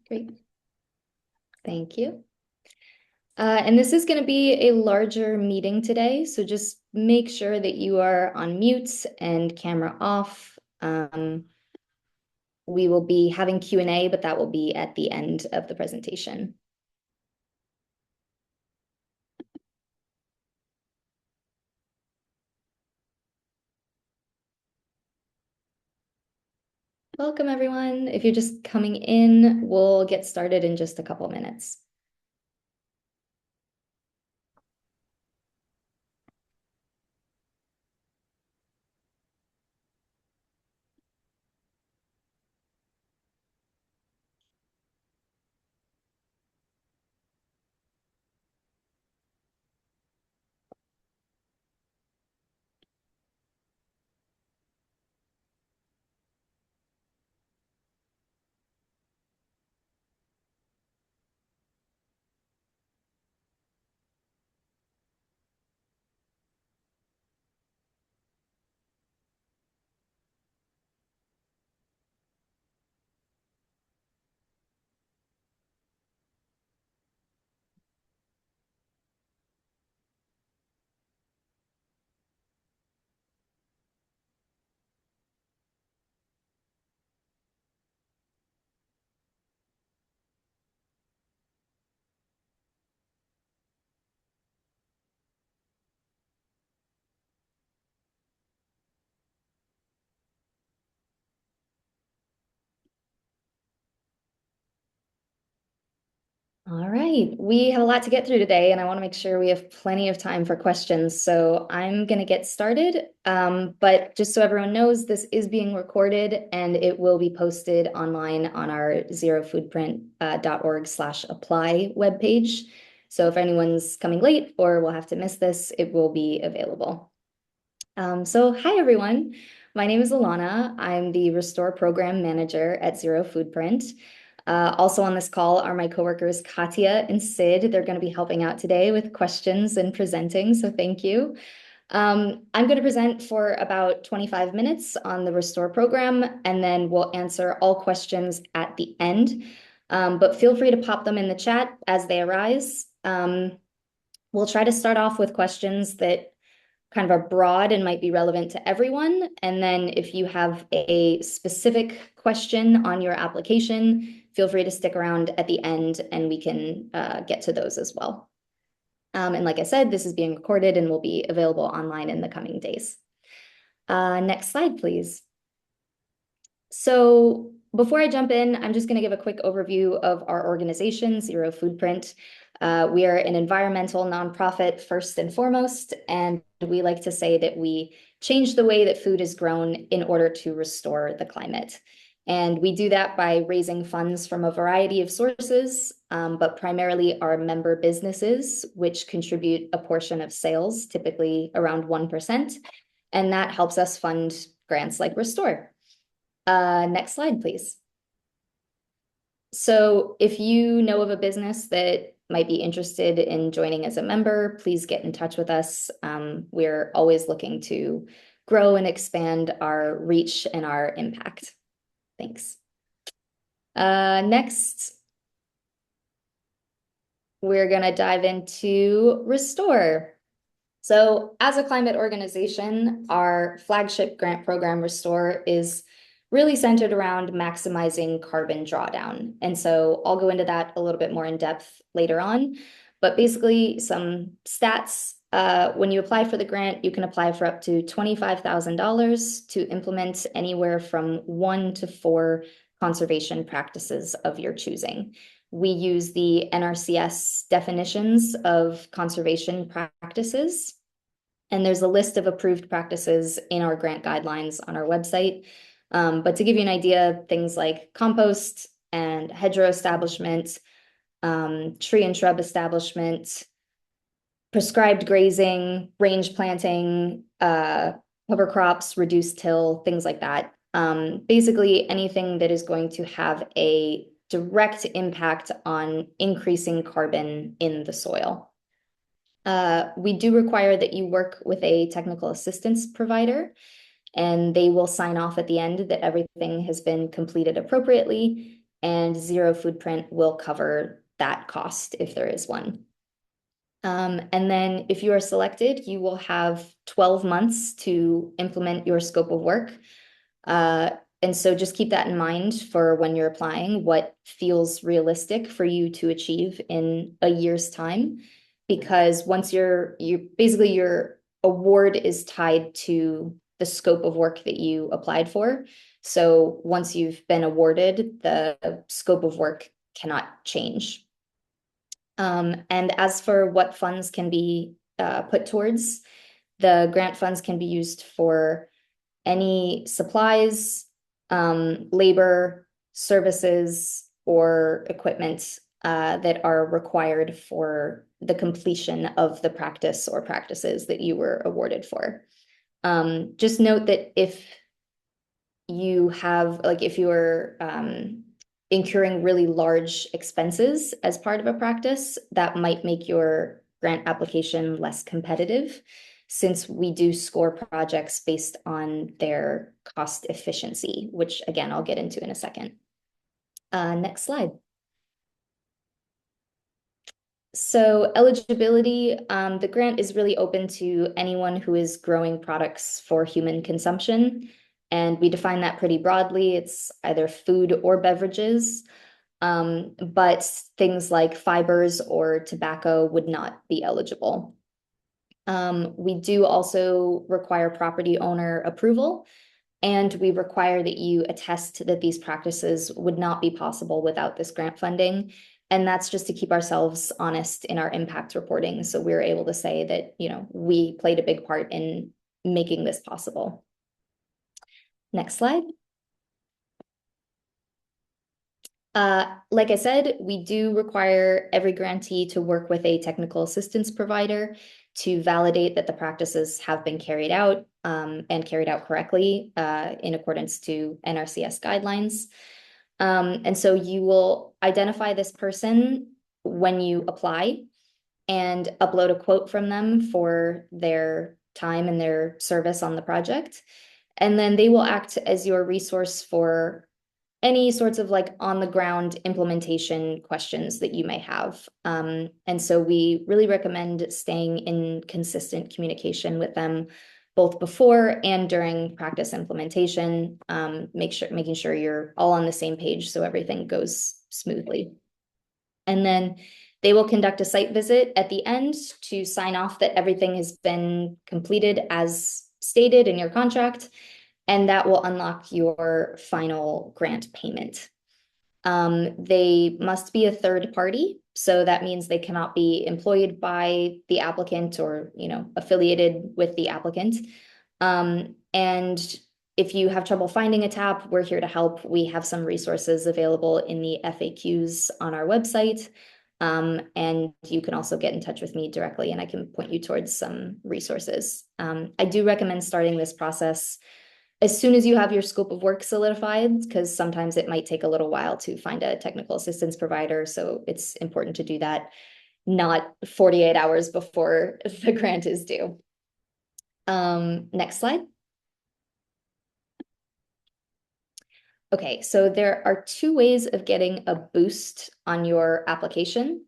Great. Thank you. And this is going to be a larger meeting today, so just make sure that you are on mute and camera off. We will be having Q&A, but that will be at the end of the presentation. Welcome, everyone. If you're just coming in, we'll get started in just a couple minutes. All right, we have a lot to get through today, and I want to make sure we have plenty of time for questions. So I'm going to get started. But just so everyone knows, this is being recorded and it will be posted online on our zerofoodprint.org/apply webpage. So if anyone's coming late or will have to miss this, it will be available. So hi, everyone. My name is Alana. I'm the Restore Program Manager at Zero Foodprint. Also on this call are my coworkers, Katya and Sid. They're going to be helping out today with questions and presenting, so thank you. I'm going to present for about 25 minutes on the Restore program, and then we'll answer all questions at the end. But feel free to pop them in the chat as they arise. We'll try to start off with questions that kind of are broad and might be relevant to everyone. And then if you have a specific question on your application, feel free to stick around at the end and we can get to those as well. And like I said, this is being recorded and will be available online in the coming days. Next slide, please. So before I jump in, I'm just going to give a quick overview of our organization, Zero Foodprint. We are an environmental nonprofit first and foremost, and we like to say that we change the way that food is grown in order to restore the climate. And we do that by raising funds from a variety of sources, but primarily our member businesses, which contribute a portion of sales, typically around 1%. And that helps us fund grants like Restore. Next slide, please. So if you know of a business that might be interested in joining as a member, please get in touch with us. We're always looking to grow and expand our reach and our impact. Thanks. Next, we're going to dive into Restore. So as a climate organization, our flagship grant program, Restore, is really centered around maximizing carbon drawdown. And so I'll go into that a little bit more in depth later on. But basically, some stats. When you apply for the grant, you can apply for up to $25,000 to implement anywhere from 1 to 4 conservation practices of your choosing. We use the NRCS definitions of conservation practices, and there's a list of approved practices in our grant guidelines on our website. But to give you an idea, things like compost and hedgerow establishment, tree and shrub establishment, prescribed grazing, range planting, cover crops, reduced till, things like that. Basically anything that is going to have a direct impact on increasing carbon in the soil. We do require that you work with a technical assistance provider, and they will sign off at the end that everything has been completed appropriately. and Zero Foodprint will cover that cost if there is one. And then if you are selected, you will have 12 months to implement your scope of work. And so just keep that in mind for when you're applying, what feels realistic for you to achieve in a year's time. Because once basically your award is tied to the scope of work that you applied for. So once you've been awarded, the scope of work cannot change. And as for what funds can be put towards, the grant funds can be used for any supplies, labor, services, or equipment that are required for the completion of the practice or practices that you were awarded for. Just note that if you have, like, if you're incurring really large expenses as part of a practice, that might make your grant application less competitive, since we do score projects based on their cost efficiency, which again, I'll get into in a second. Next slide. So eligibility, the grant is really open to anyone who is growing products for human consumption. And we define that pretty broadly. It's either food or beverages, but things like fibers or tobacco would not be eligible. We do also require property owner approval, and we require that you attest that these practices would not be possible without this grant funding. And that's just to keep ourselves honest in our impact reporting. So we're able to say that, we played a big part in making this possible. Next slide. Like I said, we do require every grantee to work with a technical assistance provider to validate that the practices have been carried out and carried out correctly in accordance to NRCS guidelines. And so you will identify this person when you apply and upload a quote from them for their time and their service on the project. And then they will act as your resource for any sorts of like on the ground implementation questions that you may have. And so we really recommend staying in consistent communication with them both before and during practice implementation, making sure you're all on the same page so everything goes smoothly. And then they will conduct a site visit at the end to sign off that everything has been completed as stated in your contract, and that will unlock your final grant payment. They must be a third party, so that means they cannot be employed by the applicant or, affiliated with the applicant. And if you have trouble finding a tap, we're here to help. We have some resources available in the FAQs on our website. And you can also get in touch with me directly and I can point you towards some resources. I do recommend starting this process as soon as you have your scope of work solidified, because sometimes it might take a little while to find a technical assistance provider. So it's important to do that not 48 hours before the grant is due. Next slide. Okay, so there are two ways of getting a boost on your application.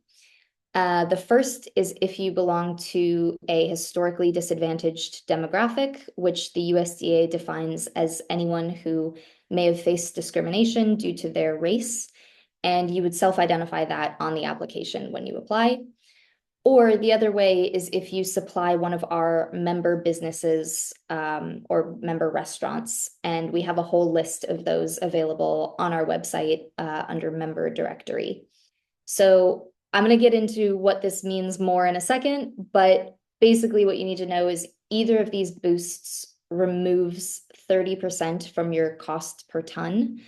The first is if you belong to a historically disadvantaged demographic, which the USDA defines as anyone who may have faced discrimination due to their race, and you would self-identify that on the application when you apply. Or the other way is if you supply one of our member businesses or member restaurants, and we have a whole list of those available on our website under member directory. So I'm going to get into what this means more in a second, but basically what you need to know is either of these boosts removes 30% from your cost per ton,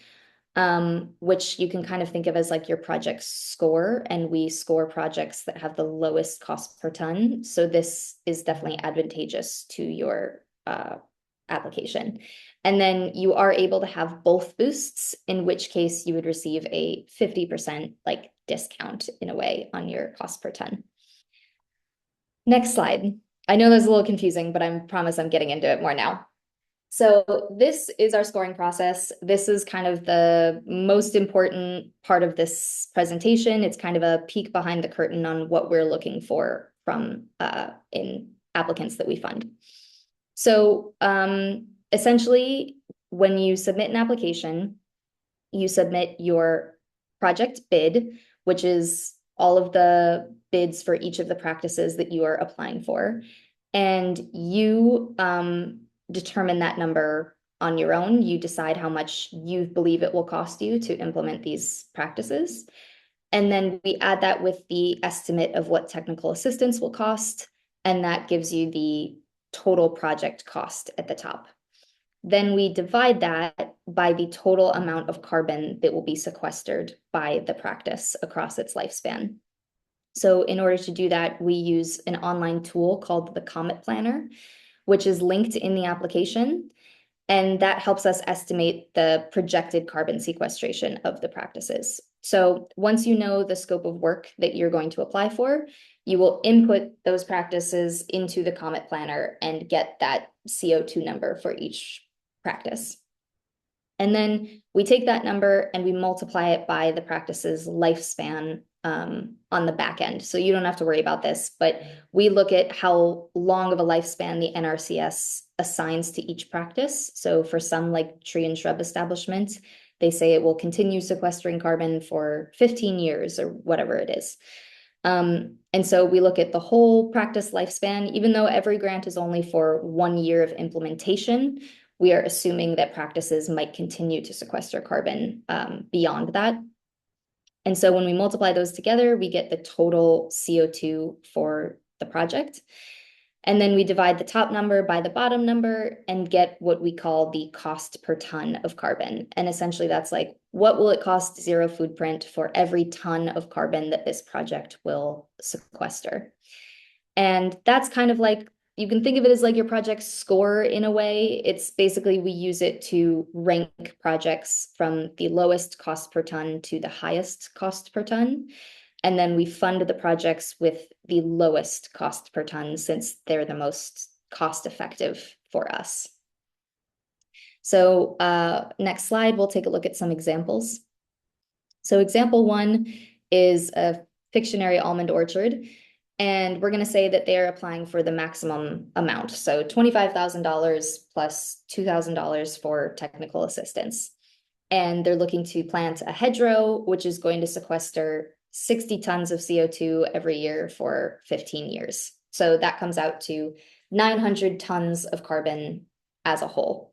which you can kind of think of as like your project score, and we score projects that have the lowest cost per ton. So this is definitely advantageous to your application. And then you are able to have both boosts, in which case you would receive a 50% like discount in a way on your cost per ton. Next slide. I know that's a little confusing, but I promise I'm getting into it more now. So this is our scoring process. This is kind of the most important part of this presentation. It's kind of a peek behind the curtain on what we're looking for from in applicants that we fund. So essentially, when you submit an application, you submit your project bid, which is all of the bids for each of the practices that you are applying for. And you determine that number on your own. You decide how much you believe it will cost you to implement these practices. And then we add that with the estimate of what technical assistance will cost. And that gives you the total project cost at the top. Then we divide that by the total amount of carbon that will be sequestered by the practice across its lifespan. So in order to do that, we use an online tool called the Comet Planner, which is linked in the application. And that helps us estimate the projected carbon sequestration of the practices. So once you know the scope of work that you're going to apply for, you will input those practices into the Comet Planner and get that CO2 number for each practice. And then we take that number and we multiply it by the practice's lifespan on the back end. So you don't have to worry about this, but we look at how long of a lifespan the NRCS assigns to each practice. So for some, like tree and shrub establishments, they say it will continue sequestering carbon for 15 years or whatever it is. And so we look at the whole practice lifespan. Even though every grant is only for 1 year of implementation, we are assuming that practices might continue to sequester carbon beyond that. And so when we multiply those together, we get the total CO2 for the project. And then we divide the top number by the bottom number and get what we call the cost per ton of carbon. And essentially that's like, what will it cost Zero Foodprint for every ton of carbon that this project will sequester? And that's kind of like, you can think of it as like your project score in a way. It's basically, we use it to rank projects from the lowest cost per ton to the highest cost per ton. And then we fund the projects with the lowest cost per ton since they're the most cost effective for us. So next slide, we'll take a look at some examples. So example one is a Fictionary almond orchard. And we're going to say that they are applying for the maximum amount. So $25,000 plus $2,000 for technical assistance. And they're looking to plant a hedgerow, which is going to sequester 60 tons of CO2 every year for 15 years. So that comes out to 900 tons of carbon as a whole.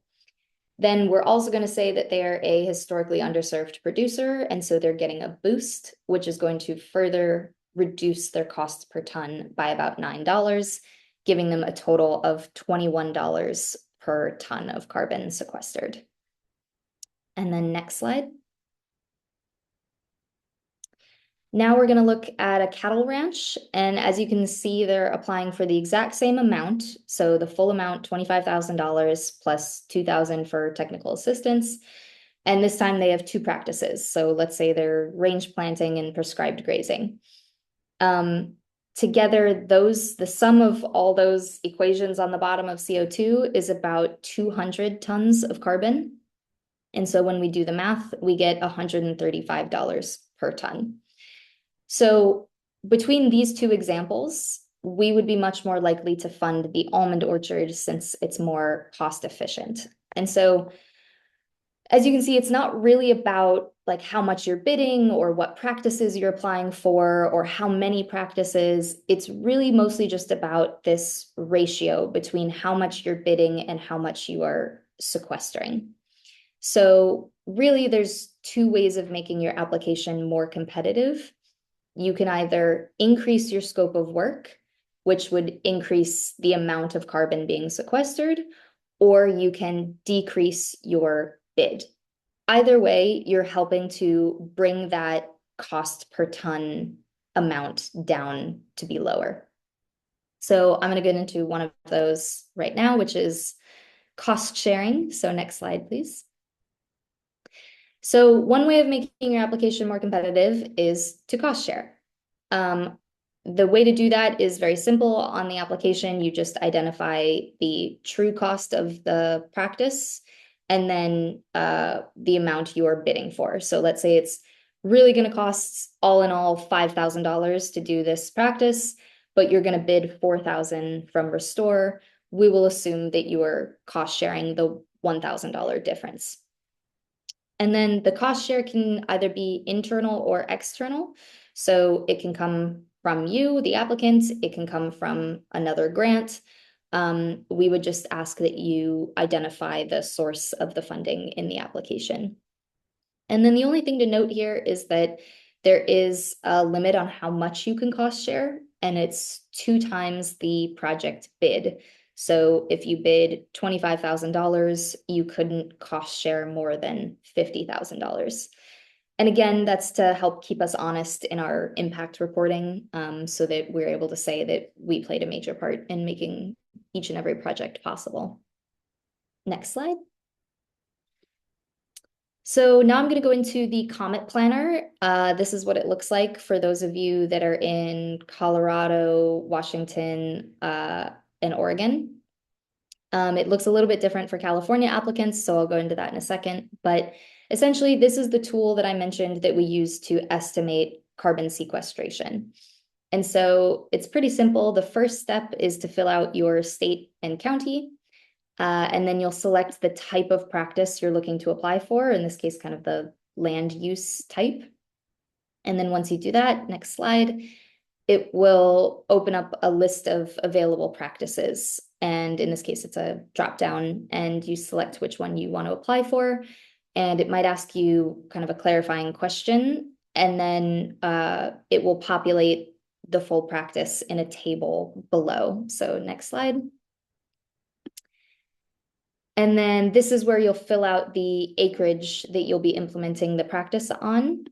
Then we're also going to say that they are a historically underserved producer. And so they're getting a boost, which is going to further reduce their cost per ton by about $9, giving them a total of $21 per ton of carbon sequestered. And then next slide. Now we're going to look at a cattle ranch. And as you can see, they're applying for the exact same amount. So the full amount, $25,000 plus $2,000 for technical assistance. And this time they have two practices. So let's say they're range planting and prescribed grazing. Together, the sum of all those equations on the bottom of CO2 is about 200 tons of carbon. And so when we do the math, we get $135 per ton. So between these two examples, we would be much more likely to fund the almond orchard since it's more cost efficient. And so as you can see, it's not really about like how much you're bidding or what practices you're applying for or how many practices. It's really mostly just about this ratio between how much you're bidding and how much you are sequestering. So really, there's two ways of making your application more competitive. You can either increase your scope of work, which would increase the amount of carbon being sequestered, or you can decrease your bid. Either way, you're helping to bring that cost per ton amount down to be lower. So I'm going to get into one of those right now, which is cost sharing. So next slide, please. So one way of making your application more competitive is to cost share. the way to do that is very simple. On the application, you just identify the true cost of the practice and then the amount you are bidding for. So let's say it's really going to cost all in all $5,000 to do this practice, but you're going to bid $4,000 from Restore. We will assume that you are cost sharing the $1,000 difference. And then the cost share can either be internal or external. So it can come from you, the applicant, it can come from another grant. We would just ask that you identify the source of the funding in the application. And then the only thing to note here is that there is a limit on how much you can cost share, and it's 2 times the project bid. So if you bid $25,000, you couldn't cost share more than $50,000. And again, that's to help keep us honest in our impact reporting, so that we're able to say that we played a major part in making each and every project possible. Next slide. So now I'm going to go into the Comet Planner. This is what it looks like for those of you that are in Colorado, Washington, and Oregon. It looks a little bit different for California applicants, so I'll go into that in a second. But essentially, this is the tool that I mentioned that we use to estimate carbon sequestration. And so it's pretty simple. The first step is to fill out your state and county. And then you'll select the type of practice you're looking to apply for, in this case, kind of the land use type. And then once you do that, next slide, it will open up a list of available practices. And in this case, it's a drop down, and you select which one you want to apply for. And it might ask you kind of a clarifying question, and then it will populate the full practice in a table below. So next slide. And then this is where you'll fill out the acreage that you'll be implementing the practice on.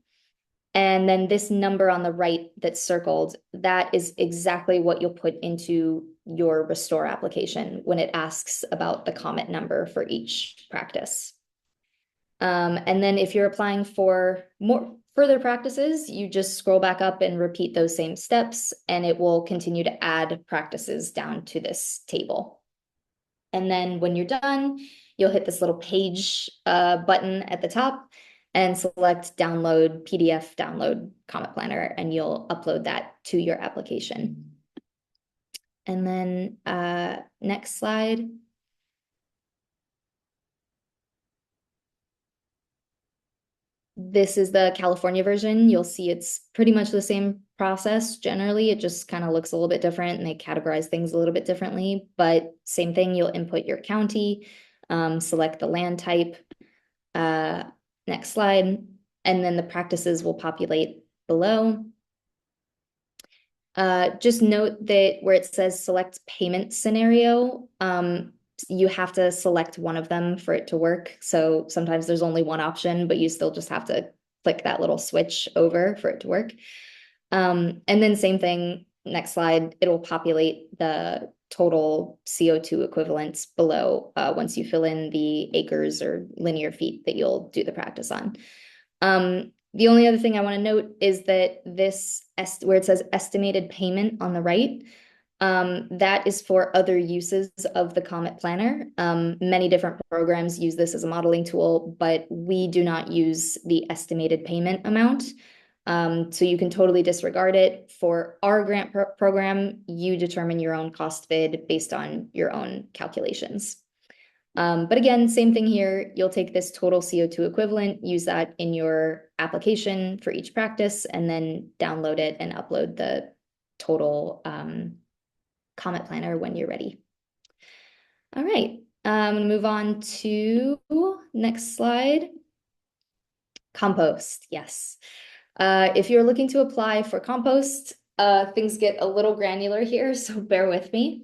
And then this number on the right that's circled, that is exactly what you'll put into your Restore application when it asks about the Comet number for each practice. And then if you're applying for further practices, you just scroll back up and repeat those same steps, and it will continue to add practices down to this table. And then when you're done, you'll hit this little page button at the top and select download PDF, download Comet Planner, and you'll upload that to your application. And then next slide. This is the California version. You'll see it's pretty much the same process. Generally, it just kind of looks a little bit different, and they categorize things a little bit differently, but same thing, you'll input your county, select the land type. Next slide. And then the practices will populate below. Just note that where it says select payment scenario, you have to select one of them for it to work. So sometimes there's only one option, but you still just have to click that little switch over for it to work. And then same thing, next slide, it'll populate the total CO2 equivalents below once you fill in the acres or linear feet that you'll do the practice on. The only other thing I want to note is that this, where it says estimated payment on the right, that is for other uses of the Comet Planner. Many different programs use this as a modeling tool, but we do not use the estimated payment amount. So you can totally disregard it. For our grant program, you determine your own cost bid based on your own calculations. But again, same thing here. You'll take this total CO2 equivalent, use that in your application for each practice, and then download it and upload the total Comet Planner when you're ready. All right, I'm gonna move on to next slide. Compost, yes. If you're looking to apply for compost, things get a little granular here, so bear with me.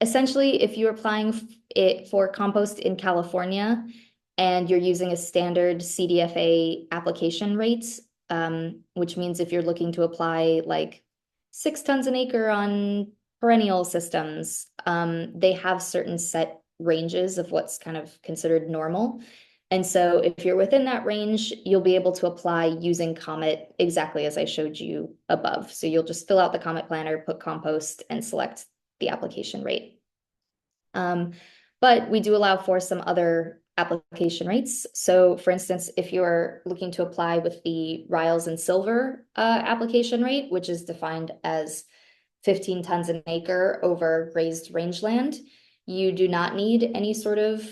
Essentially, if you're applying for compost in California and you're using a standard CDFA application rate, which means if you're looking to apply like 6 tons an acre on perennial systems, they have certain set ranges of what's kind of considered normal. And so if you're within that range, you'll be able to apply using Comet exactly as I showed you above. So you'll just fill out the Comet planner, put compost, and select the application rate. But we do allow for some other application rates. So for instance, if you're looking to apply with the Riles and Silver application rate, which is defined as 15 tons an acre over grazed rangeland, you do not need any sort of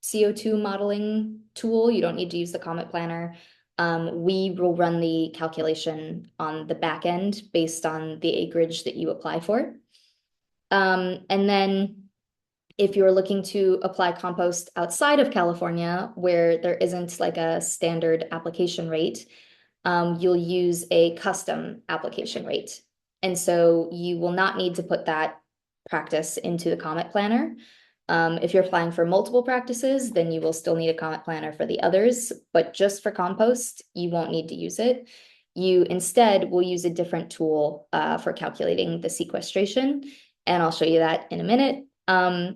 CO2 modeling tool. You don't need to use the Comet Planner. We will run the calculation on the back end based on the acreage that you apply for. And then if you're looking to apply compost outside of California, where there isn't like a standard application rate, you'll use a custom application rate. And so you will not need to put that practice into the Comet Planner. If you're applying for multiple practices, then you will still need a Comet Planner for the others, but just for compost, you won't need to use it. You instead will use a different tool for calculating the sequestration, and I'll show you that in a minute. Oh,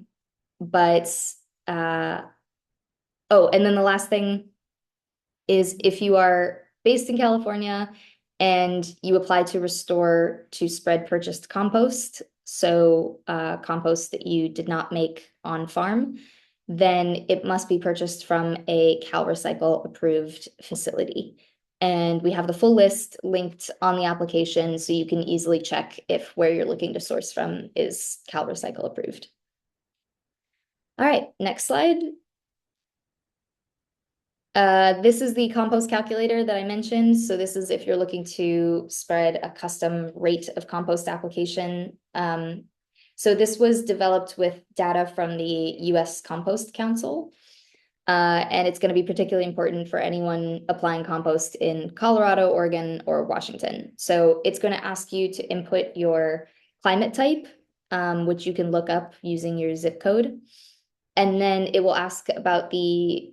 and then the last thing is if you are based in California and you apply to restore to spread purchased compost, so compost that you did not make on farm, then it must be purchased from a CalRecycle approved facility. And we have the full list linked on the application so you can easily check if where you're looking to source from is CalRecycle approved. All right, next slide. This is the compost calculator that I mentioned. So this is if you're looking to spread a custom rate of compost application. So this was developed with data from the US Compost Council. And it's going to be particularly important for anyone applying compost in Colorado, Oregon, or Washington. So it's going to ask you to input your climate type, which you can look up using your zip code. And then it will ask about the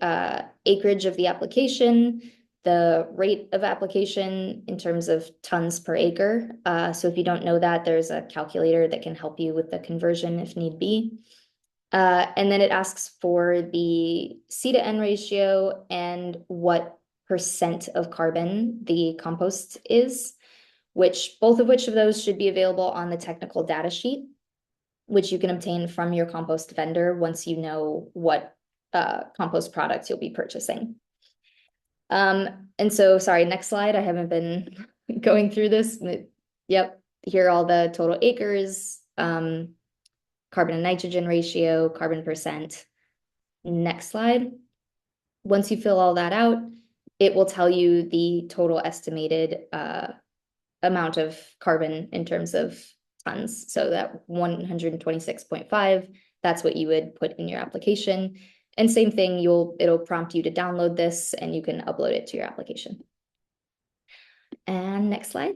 acreage of the application, the rate of application in terms of tons per acre. So if you don't know that, there's a calculator that can help you with the conversion if need be. And then it asks for the C to N ratio and what percent of carbon the compost is, which both of those should be available on the technical data sheet, which you can obtain from your compost vendor once you know what compost products you'll be purchasing. And so, sorry, next slide. I haven't been going through this. Yep, here are all the total acres, carbon and nitrogen ratio, carbon percent. Next slide. Once you fill all that out, it will tell you the total estimated amount of carbon in terms of tons. So that 126.5, that's what you would put in your application. And same thing, it'll prompt you to download this and you can upload it to your application. And next slide.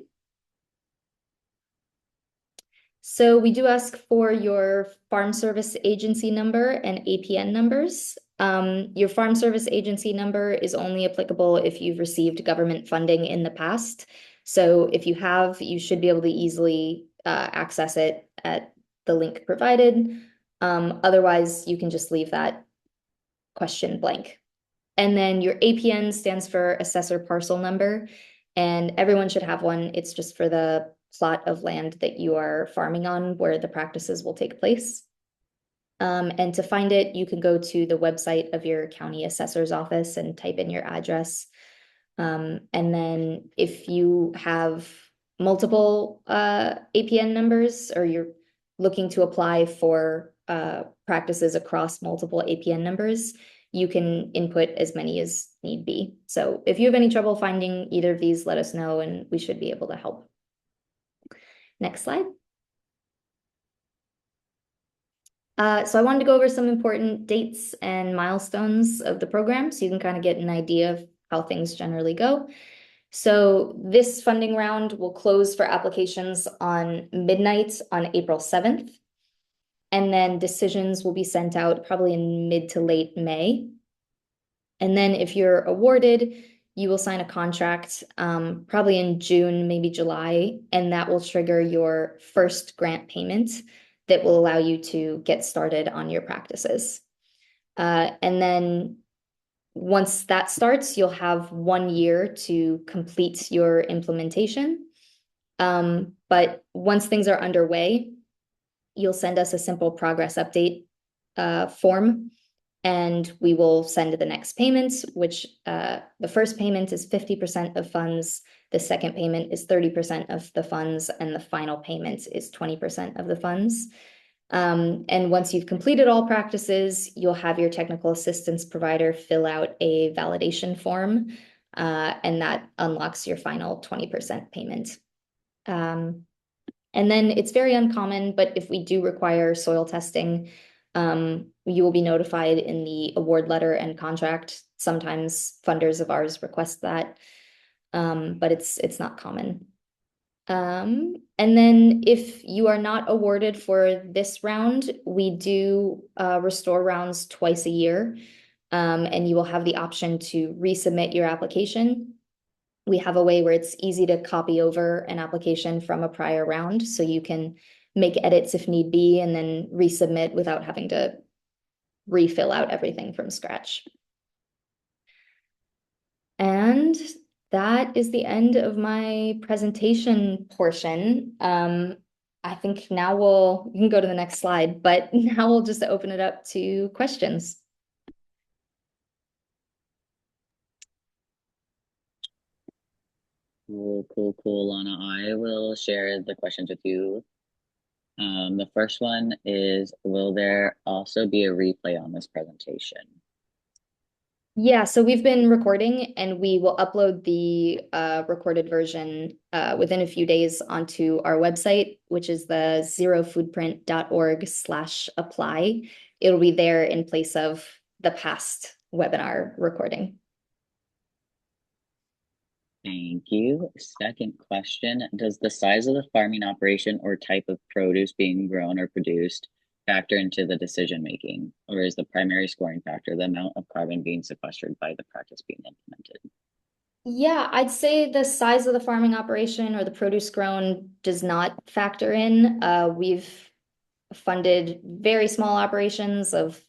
So we do ask for your Farm Service Agency number and APN numbers. Your Farm Service Agency number is only applicable if you've received government funding in the past. So if you have, you should be able to easily access it at the link provided. Otherwise, you can just leave that question blank. And then your APN stands for Assessor Parcel Number, and everyone should have one. It's just for the plot of land that you are farming on where the practices will take place. And to find it, you can go to the website of your county assessor's office and type in your address. And then if you have multiple APN numbers or you're looking to apply for practices across multiple APN numbers, you can input as many as need be. So if you have any trouble finding either of these, let us know and we should be able to help. Next slide. So I wanted to go over some important dates and milestones of the program so you can kind of get an idea of how things generally go. So this funding round will close for applications on midnight on April 7th. And then decisions will be sent out probably in mid to late May. And then if you're awarded, you will sign a contract probably in June, maybe July, and that will trigger your first grant payment that will allow you to get started on your practices. And then once that starts, you'll have 1 year to complete your implementation. But once things are underway, you'll send us a simple progress update form, and we will send the next payments, which the first payment is 50% of funds, the second payment is 30% of the funds, and the final payment is 20% of the funds. And once you've completed all practices, you'll have your technical assistance provider fill out a validation form, and that unlocks your final 20% payment. And then it's very uncommon, but if we do require soil testing, you will be notified in the award letter and contract. Sometimes funders of ours request that, but it's not common. And then if you are not awarded for this round, we do restore rounds twice a year, and you will have the option to resubmit your application. We have a way where it's easy to copy over an application from a prior round, so you can make edits if need be and then resubmit without having to refill out everything from scratch. And that is the end of my presentation portion. I think now you can go to the next slide, but now we'll just open it up to questions. Cool, Lana. I will share the questions with you. The first one is, will there also be a replay on this presentation? Yeah, so we've been recording, and we will upload the recorded version within a few days onto our website, which is the zerofoodprint.org/apply. It'll be there in place of the past webinar recording. Thank you. Second question, does the size of the farming operation or type of produce being grown or produced factor into the decision making, or is the primary scoring factor the amount of carbon being sequestered by the practice being implemented? Yeah, I'd say the size of the farming operation or the produce grown does not factor in. We've funded very small operations of,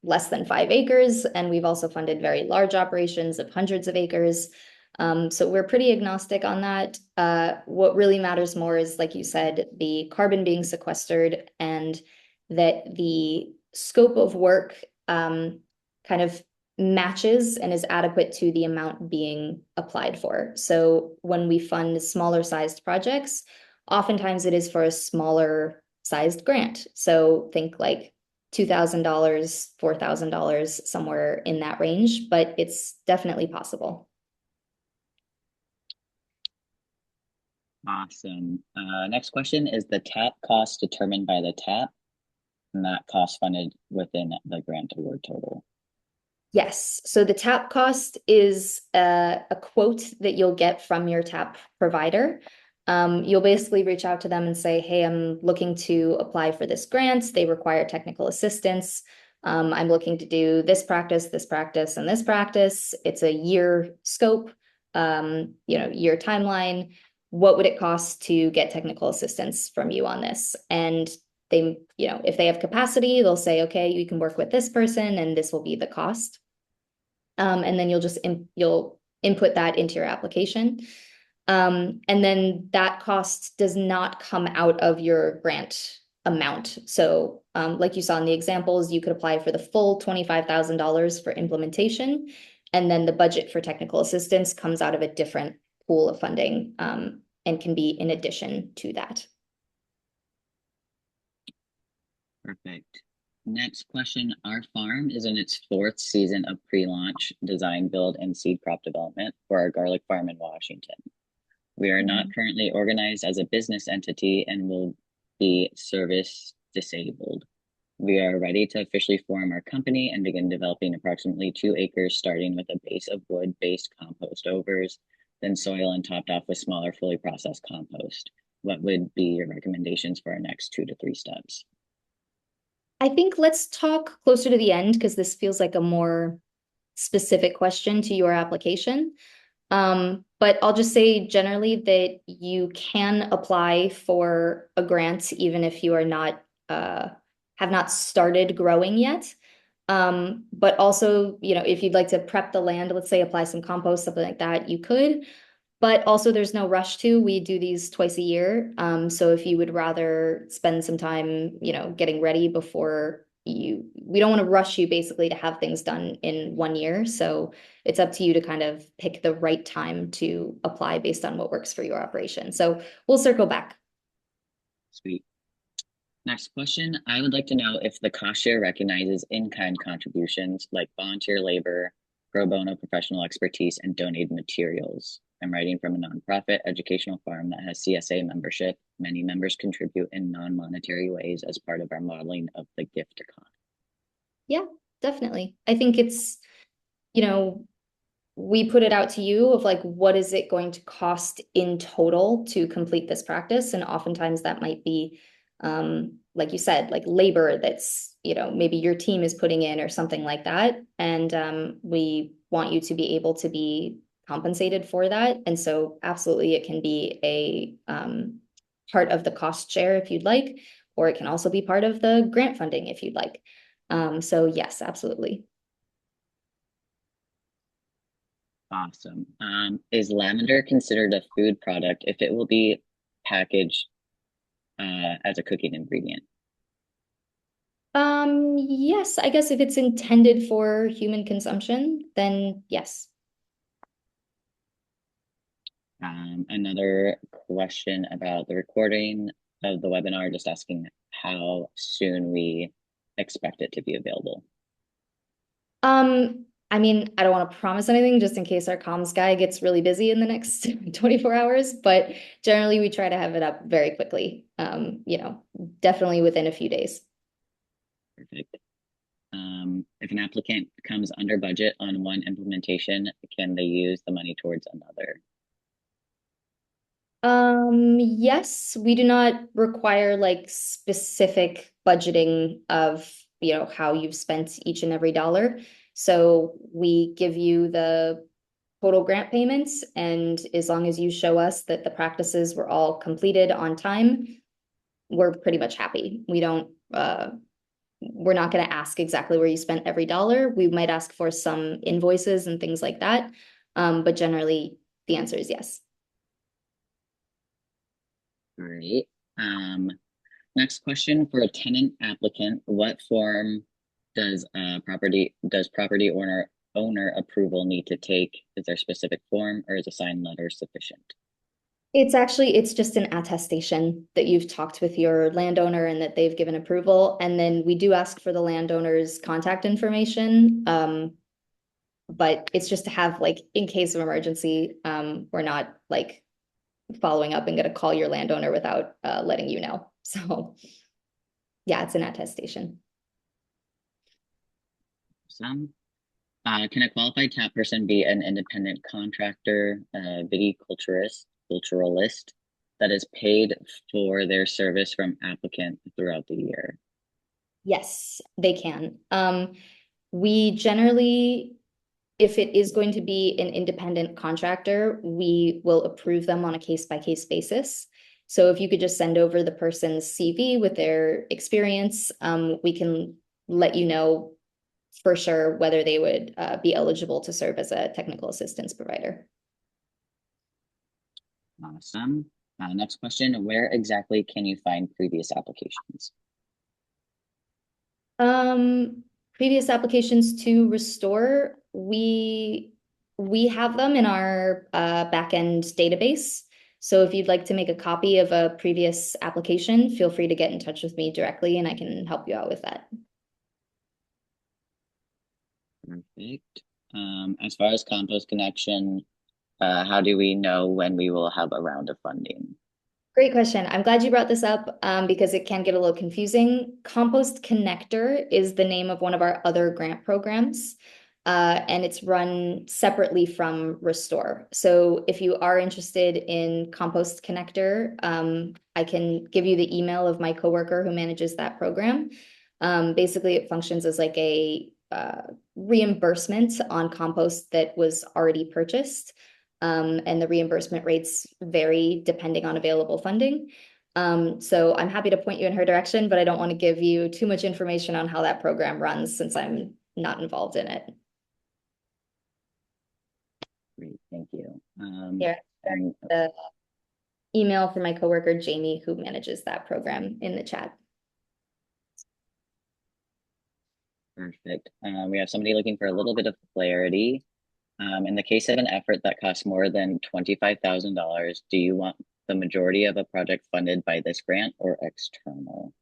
less than 5 acres, and we've also funded very large operations of hundreds of acres. So we're pretty agnostic on that. What really matters more is, like you said, the carbon being sequestered, and that the scope of work kind of matches and is adequate to the amount being applied for. So when we fund smaller sized projects, oftentimes it is for a smaller sized grant. So think like $2,000, $4,000, somewhere in that range, but it's definitely possible. Awesome. Next question, is the TAP cost determined by the TAP and that cost funded within the grant award total? Yes. So the TAP cost is a quote that you'll get from your TAP provider. You'll basically reach out to them and say, hey, I'm looking to apply for this grant. They require technical assistance. I'm looking to do this practice, and this practice. It's a year scope, year timeline. What would it cost to get technical assistance from you on this? And they, if they have capacity, they'll say, okay, you can work with this person and this will be the cost. And then you'll input that into your application. And then that cost does not come out of your grant amount. So like you saw in the examples, you could apply for the full $25,000 for implementation, and then the budget for technical assistance comes out of a different pool of funding, and can be in addition to that. Perfect. Next question, our farm is in its 4th season of pre-launch, design, build, and seed crop development for our garlic farm in Washington. We are not currently organized as a business entity and will be service disabled. We are ready to officially form our company and begin developing approximately 2 acres, starting with a base of wood-based compost overs, then soil, and topped off with smaller, fully processed compost. What would be your recommendations for our next 2 to 3 steps? I think let's talk closer to the end, because this feels like a more specific question to your application. But I'll just say generally that you can apply for a grant even if you are not have not started growing yet. But also, if you'd like to prep the land, let's say apply some compost, something like that, you could. But also, there's no rush to. We do these twice a year. So if you would rather spend some time, getting ready before we don't want to rush you basically to have things done in 1 year. So it's up to you to kind of pick the right time to apply based on what works for your operation. So we'll circle back. Sweet. Next question. I would like to know if the cost share recognizes in-kind contributions like volunteer labor, pro bono professional expertise, and donated materials. I'm writing from a nonprofit educational farm that has CSA membership. Many members contribute in non-monetary ways as part of our modeling of the gift economy. Yeah, definitely. I think it's, you know, we put it out to you of like, what is it going to cost in total to complete this practice? And oftentimes that might be, like you said, like labor that's, maybe your team is putting in or something like that. And we want you to be able to be compensated for that. And so absolutely it can be a part of the cost share if you'd like, or it can also be part of the grant funding if you'd like. So yes, absolutely. Awesome. Is lavender considered a food product if it will be packaged as a cooking ingredient? Yes, I guess if it's intended for human consumption, then yes. Another question about the recording of the webinar, just asking how soon we expect it to be available. I mean, I don't want to promise anything just in case our comms guy gets really busy in the next 24 hours, but generally we try to have it up very quickly. Definitely within a few days. Perfect. If an applicant comes under budget on one implementation, can they use the money towards another? Yes, we do not require like specific budgeting of, how you've spent each and every dollar. So we give you the total grant payments, and as long as you show us that the practices were all completed on time, we're pretty much happy. We're not going to ask exactly where you spent every dollar. We might ask for some invoices and things like that. But generally the answer is yes. Great. Next question for a tenant applicant, what form does property owner approval need to take? Is there a specific form or is a signed letter sufficient? It's just an attestation that you've talked with your landowner and that they've given approval. And then we do ask for the landowner's contact information. But it's just to have like in case of emergency, we're not like following up and going to call your landowner without letting you know. So yeah, it's an attestation. Some. Can a qualified tap person be an independent contractor, culturalist that is paid for their service from applicant throughout the year? Yes, they can. We generally, if it is going to be an independent contractor, we will approve them on a case-by-case basis. So if you could just send over the person's CV with their experience, we can let you know for sure whether they would be eligible to serve as a technical assistance provider. Awesome. Next question, where exactly can you find previous applications? Previous applications to restore, we have them in our backend database. So if you'd like to make a copy of a previous application, feel free to get in touch with me directly and I can help you out with that. Perfect. As far as compost connection, how do we know when we will have a round of funding? Great question. I'm glad you brought this up because it can get a little confusing. Compost Connector is the name of one of our other grant programs, and it's run separately from Restore. So if you are interested in Compost Connector, I can give you the email of my coworker who manages that program. Basically, it functions as like a reimbursement on compost that was already purchased. And the reimbursement rates vary depending on available funding. So I'm happy to point you in her direction, but I don't want to give you too much information on how that program runs since I'm not involved in it. Great, thank you. Here, And the email from my coworker Jamie, who manages that program, in the chat. Perfect. We have somebody looking for a little bit of clarity. In the case of an effort that costs more than $25,000, do you want the majority of a project funded by this grant or external?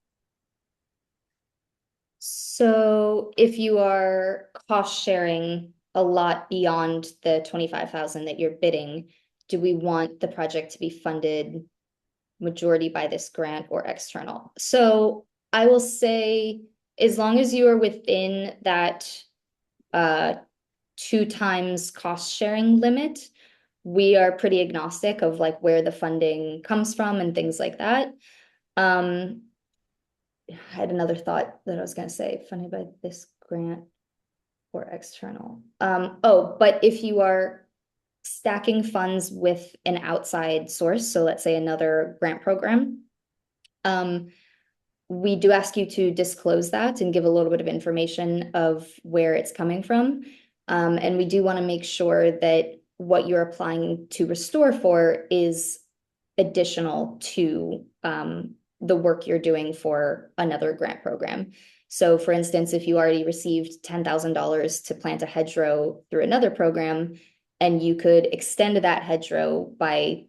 So if you are cost sharing a lot beyond the 25,000 that you're bidding, do we want the project to be funded majority by this grant or external? So I will say, as long as you are within that 2 times cost sharing limit, we are pretty agnostic of like where the funding comes from and things like that. I had another thought that I was going to say, funded by this grant or external. But if you are stacking funds with an outside source, so let's say another grant program, we do ask you to disclose that and give a little bit of information of where it's coming from. And we do want to make sure that what you're applying to restore for is additional to the work you're doing for another grant program. So for instance, if you already received $10,000 to plant a hedgerow through another program, and you could extend that hedgerow by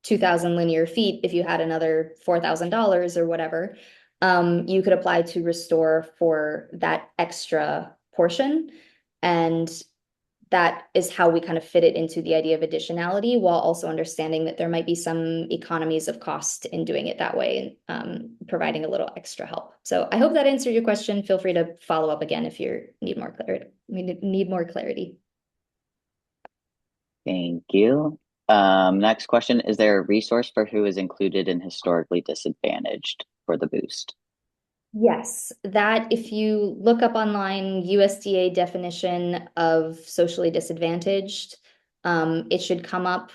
2,000 linear feet if you had another $4,000 or whatever, you could apply to restore for that extra portion. And that is how we kind of fit it into the idea of additionality, while also understanding that there might be some economies of cost in doing it that way, and providing a little extra help. So I hope that answered your question. Feel free to follow up again if you need more clarity. Need more clarity. Thank you. Next question, is there a resource for who is included in historically disadvantaged for the boost? Yes, that if you look up online USDA definition of socially disadvantaged, it should come up.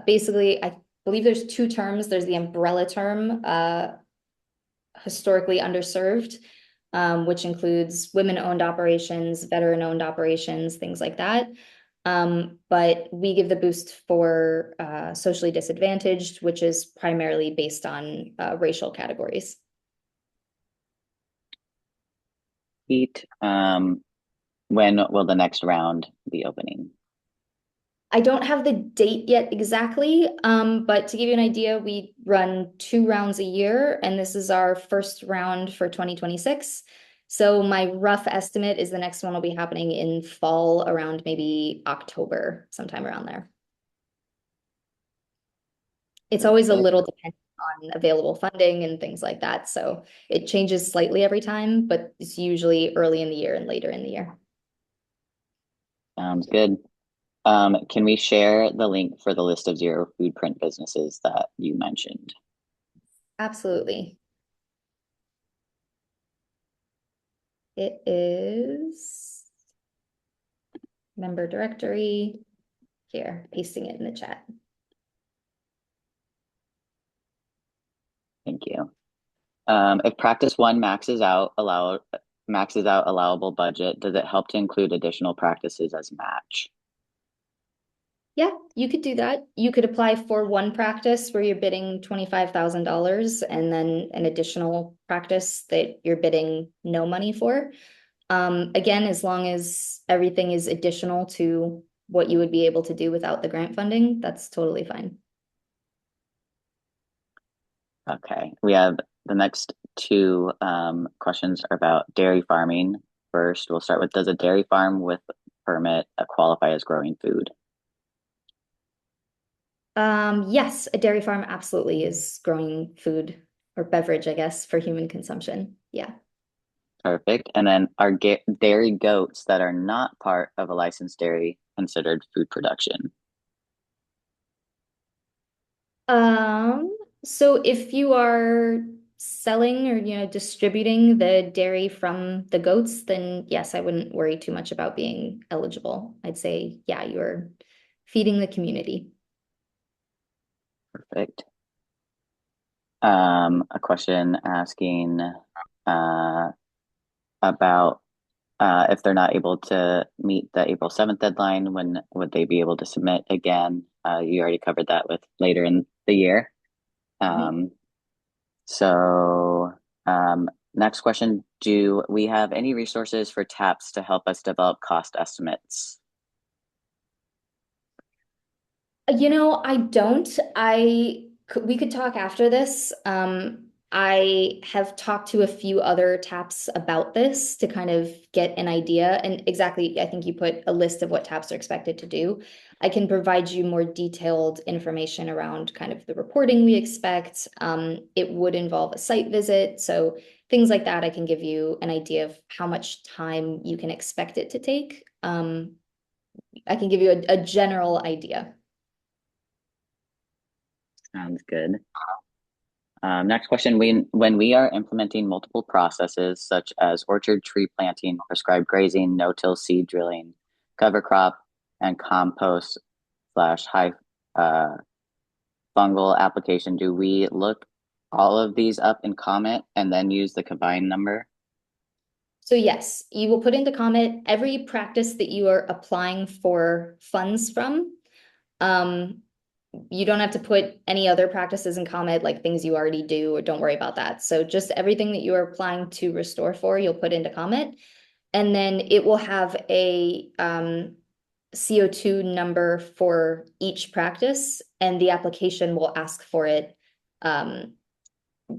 Basically, I believe there's 2 terms. There's the umbrella term, historically underserved, which includes women-owned operations, veteran-owned operations, things like that. But we give the boost for socially disadvantaged, which is primarily based on racial categories. Pete, when will the next round be opening? I don't have the date yet exactly, but to give you an idea, we run 2 rounds a year, and this is our first round for 2026. So my rough estimate is the next one will be happening in fall, around maybe October, sometime around there. It's always a Perfect. little dependent on available funding and things like that. So it changes slightly every time, but it's usually early in the year and later in the year. Sounds good. Can we share the link for the list of zero food print businesses that you mentioned? Absolutely. It is member directory. Here, pasting it in the chat. Thank you. If practice one maxes out allowable budget, does it help to include additional practices as match? Yeah, you could do that. You could apply for one practice where you're bidding $25,000 and then an additional practice that you're bidding no money for. Again, as long as everything is additional to what you would be able to do without the grant funding, that's totally fine. Okay, we have the next two questions are about dairy farming. First, we'll start with, does a dairy farm with permit qualify as growing food? Yes, a dairy farm absolutely is growing food or beverage, I guess, for human consumption. Yeah. Perfect. And then are dairy goats that are not part of a licensed dairy considered food production? So if you are selling or distributing the dairy from the goats, then yes, I wouldn't worry too much about being eligible. I'd say, yeah, you're feeding the community. Perfect. A question asking about If they're not able to meet the April 7th deadline, when would they be able to submit again? You already covered that with later in the year. Mhm. Um, so, next question, do we have any resources for TAPS to help us develop cost estimates? I don't. We could talk after this. I have talked to a few other taps about this to kind of get an idea. And exactly, I think you put a list of what taps are expected to do. I can provide you more detailed information around kind of the reporting we expect. It would involve a site visit. So things like that, I can give you an idea of how much time you can expect it to take. I can give you a general idea. Sounds good. Next question, when we are implementing multiple processes such as orchard tree planting, prescribed grazing, no-till seed drilling, cover crop, and compost slash high uh, fungal application, do we look all of these up in comment and then use the combined number? So yes, you will put into comment every practice that you are applying for funds from. Um, you don't have to put any other practices in comment, like things you already do, or don't worry about that. So just everything that you are applying to restore for, you'll put into comment. And then it will have a CO2 number for each practice, and the application will ask for it um,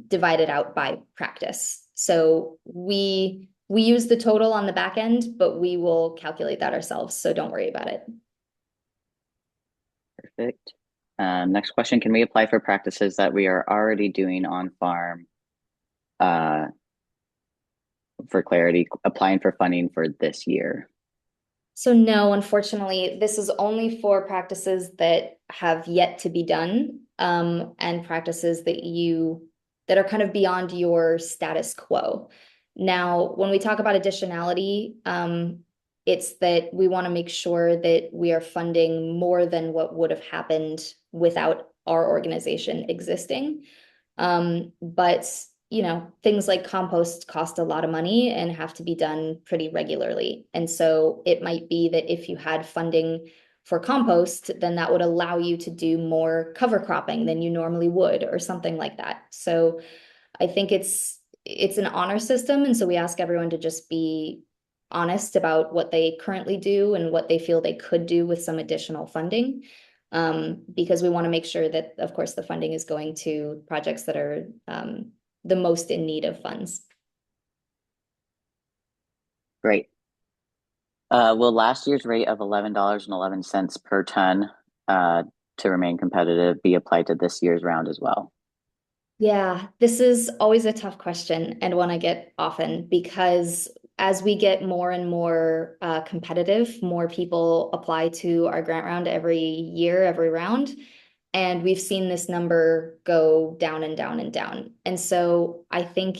divided out by practice. So we use the total on the back end, but we will calculate that ourselves. So don't worry about it. Perfect. Next question, can we apply for practices that we are already doing on farm? Uh, for clarity, applying for funding for this year. So no, unfortunately, this is only for practices that have yet to be done, and practices that are kind of beyond your status quo. Now, when we talk about additionality, it's that we want to make sure that we are funding more than what would have happened without our organization existing. But things like compost cost a lot of money and have to be done pretty regularly. And so it might be that if you had funding for compost, then that would allow you to do more cover cropping than you normally would, or something like that. So I think it's an honor system, and so we ask everyone to just be honest about what they currently do and what they feel they could do with some additional funding. Because we want to make sure that, of course, the funding is going to projects that are the most in need of funds. Great. Will last year's rate of $11.11 per ton to remain competitive be applied to this year's round as well? Yeah, this is always a tough question and one I get often because as we get more and more competitive, more people apply to our grant round every year, every round. And we've seen this number go down and down and down. And so I think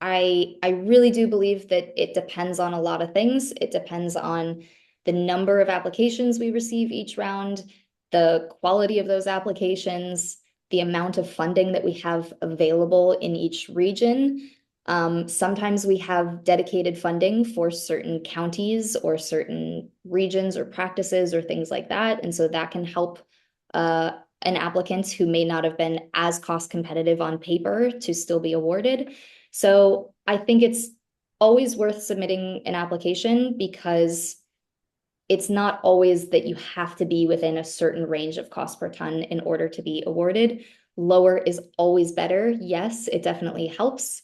I really do believe that it depends on a lot of things. It depends on the number of applications we receive each round, the quality of those applications, the amount of funding that we have available in each region. Sometimes we have dedicated funding for certain counties or certain regions or practices or things like that. And so that can help an applicant who may not have been as cost competitive on paper to still be awarded. So I think it's always worth submitting an application because it's not always that you have to be within a certain range of cost per ton in order to be awarded. Lower is always better. Yes, it definitely helps.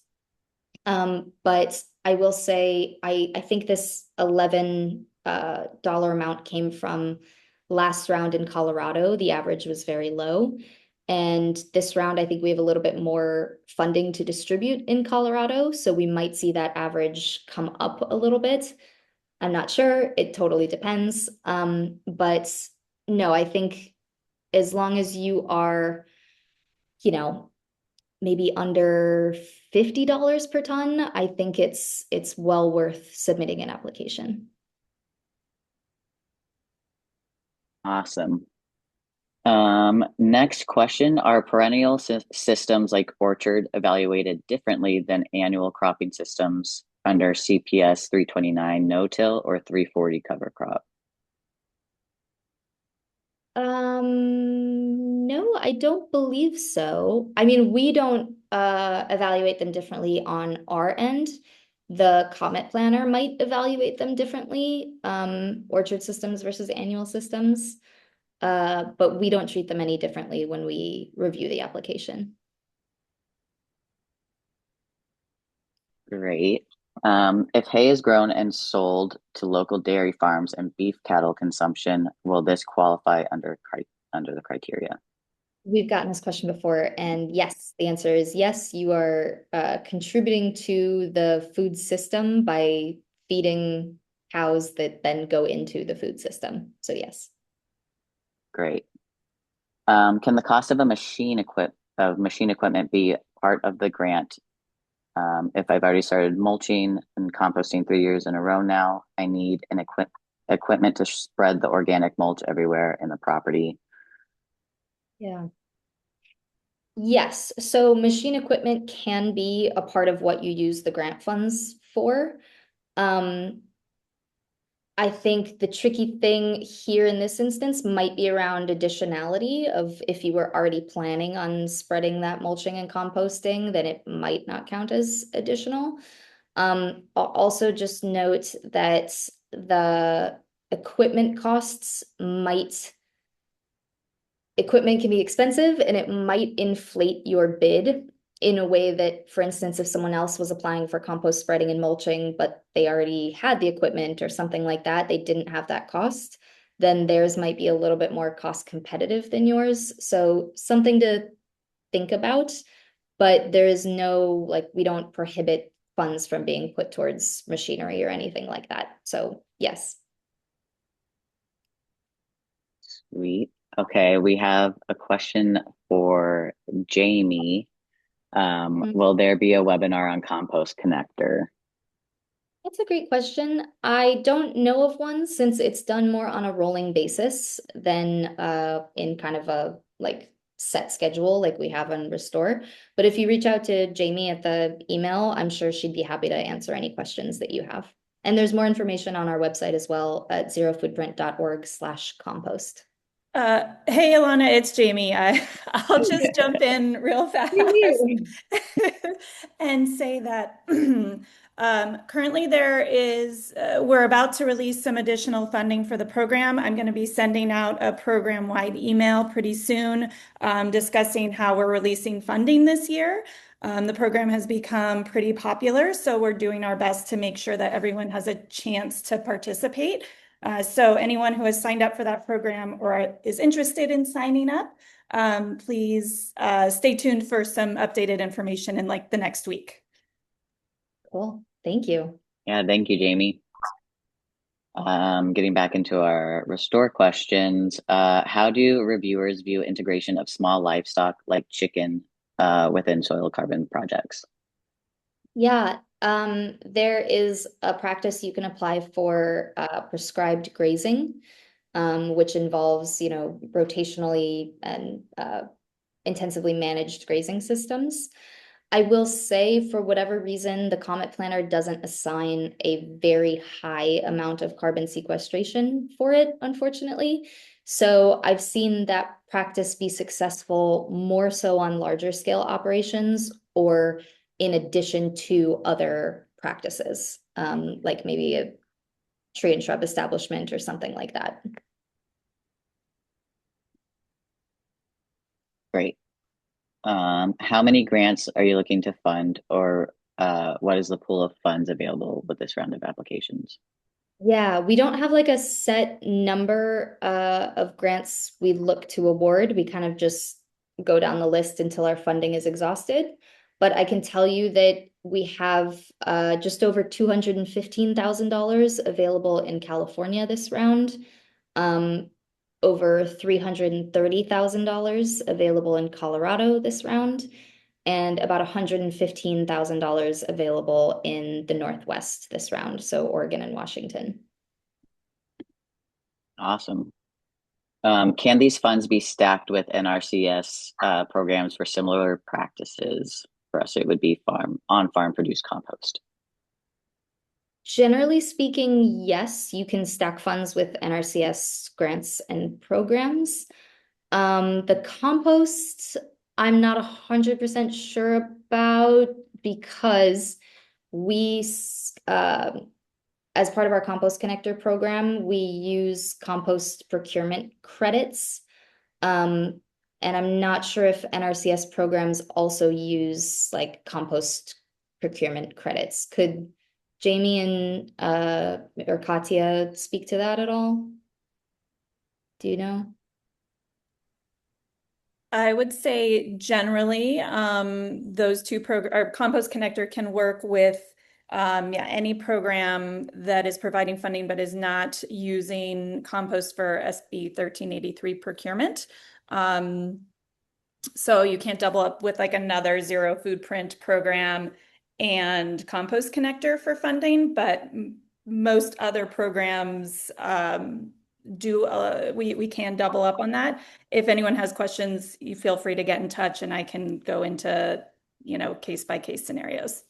But I will say, I think this $11 amount came from last round in Colorado. The average was very low. And this round, I think we have a little bit more funding to distribute in Colorado. So we might see that average come up a little bit. I'm not sure. It totally depends. But no, I think as long as you are, you know, maybe under $50 per ton, I think it's well worth submitting an application. Awesome. Next question, are perennial systems like orchard evaluated differently than annual cropping systems under CPS 329 no-till or 340 cover crop? No, I don't believe so. I mean, we don't evaluate them differently on our end. The Comet Planner might evaluate them differently, orchard systems versus annual systems. But we don't treat them any differently when we review the application. Great. If hay is grown and sold to local dairy farms and beef cattle consumption, will this qualify under the criteria? We've gotten this question before, and yes, the answer is yes. You are contributing to the food system by feeding cows that then go into the food system. So yes. Great. Can the cost of machine equipment be part of the grant? If I've already started mulching and composting 3 years in a row now, I need an equipment to spread the organic mulch everywhere in the property. Yeah. Yes. So machine equipment can be a part of what you use the grant funds for. Um, I think the tricky thing here in this instance might be around additionality of if you were already planning on spreading that mulching and composting, then it might not count as additional. I'll also just note that the equipment can be expensive and it might inflate your bid in a way that, for instance, if someone else was applying for compost spreading and mulching, but they already had the equipment or something like that, they didn't have that cost, then theirs might be a little bit more cost competitive than yours. So something to think about, but there is no, like, we don't prohibit funds from being put towards machinery or anything like that. So yes. Sweet. Okay, we have a question for Jamie. Will there be a webinar on compost connector? That's a great question. I don't know of one since it's done more on a rolling basis than in kind of a like set schedule like we have on Restore. But if you reach out to Jamie at the email, I'm sure she'd be happy to answer any questions that you have. And there's more information on our website as well at zerofoodprint.org/compost. Hey, Alana, it's Jamie. I'll just jump in real fast and say that currently we're about to release some additional funding for the program. I'm going to be sending out a program-wide email pretty soon discussing how we're releasing funding this year. The program has become pretty popular, so we're doing our best to make sure that everyone has a chance to participate. So anyone who has signed up for that program or is interested in signing up, please stay tuned for some updated information in like the next week. Cool. Thank you. Yeah, thank you, Jamie. Getting back into our Restore questions, how do reviewers view integration of small livestock like chicken within soil carbon projects? Yeah, there is a practice you can apply for prescribed grazing, which involves, rotationally and intensively managed grazing systems. I will say, for whatever reason, the Comet Planner doesn't assign a very high amount of carbon sequestration for it, unfortunately. So I've seen that practice be successful more so on larger scale operations or in addition to other practices, like maybe a tree and shrub establishment or something like that. Great. How many grants are you looking to fund, or what is the pool of funds available with this round of applications? Yeah, we don't have like a set number of grants we look to award. We kind of just go down the list until our funding is exhausted. But I can tell you that we have just over $215,000 available in California this round, over $330,000 available in Colorado this round, and about $115,000 available in the Northwest this round, so Oregon and Washington. Awesome. Can these funds be stacked with NRCS programs for similar practices? For us, it would be on-farm produced compost. Generally speaking, yes, you can stack funds with NRCS grants and programs. The compost, I'm not 100% sure about because we, as part of our compost connector program, we use compost procurement credits. And I'm not sure if NRCS programs also use like compost procurement credits. Could Jamie and or Katya speak to that at all? Do you know? I would say generally, those two or Compost Connector can work with yeah, any program that is providing funding but is not using compost for SB 1383 procurement. So you can't double up with like another zero food print program and Compost Connector for funding, but most other programs do we can double up on that. If anyone has questions, you feel free to get in touch and I can go into, case by case scenarios.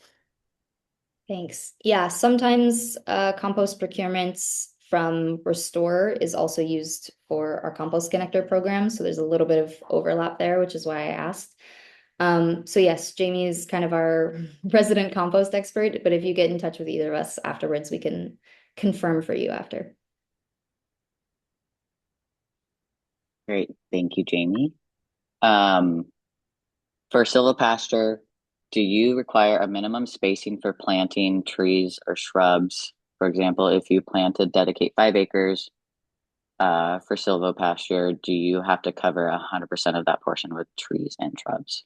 Thanks. Yeah, sometimes compost procurements from Restore is also used for our compost connector program. So there's a little bit of overlap there, which is why I asked. So yes, Jamie is kind of our resident compost expert, but if you get in touch with either of us afterwards, we can confirm for you after. Great, thank you, Jamie. For silvopasture, do you require a minimum spacing for planting trees or shrubs? For example, if you dedicate 5 acres for silvopasture, do you have to cover 100% of that portion with trees and shrubs?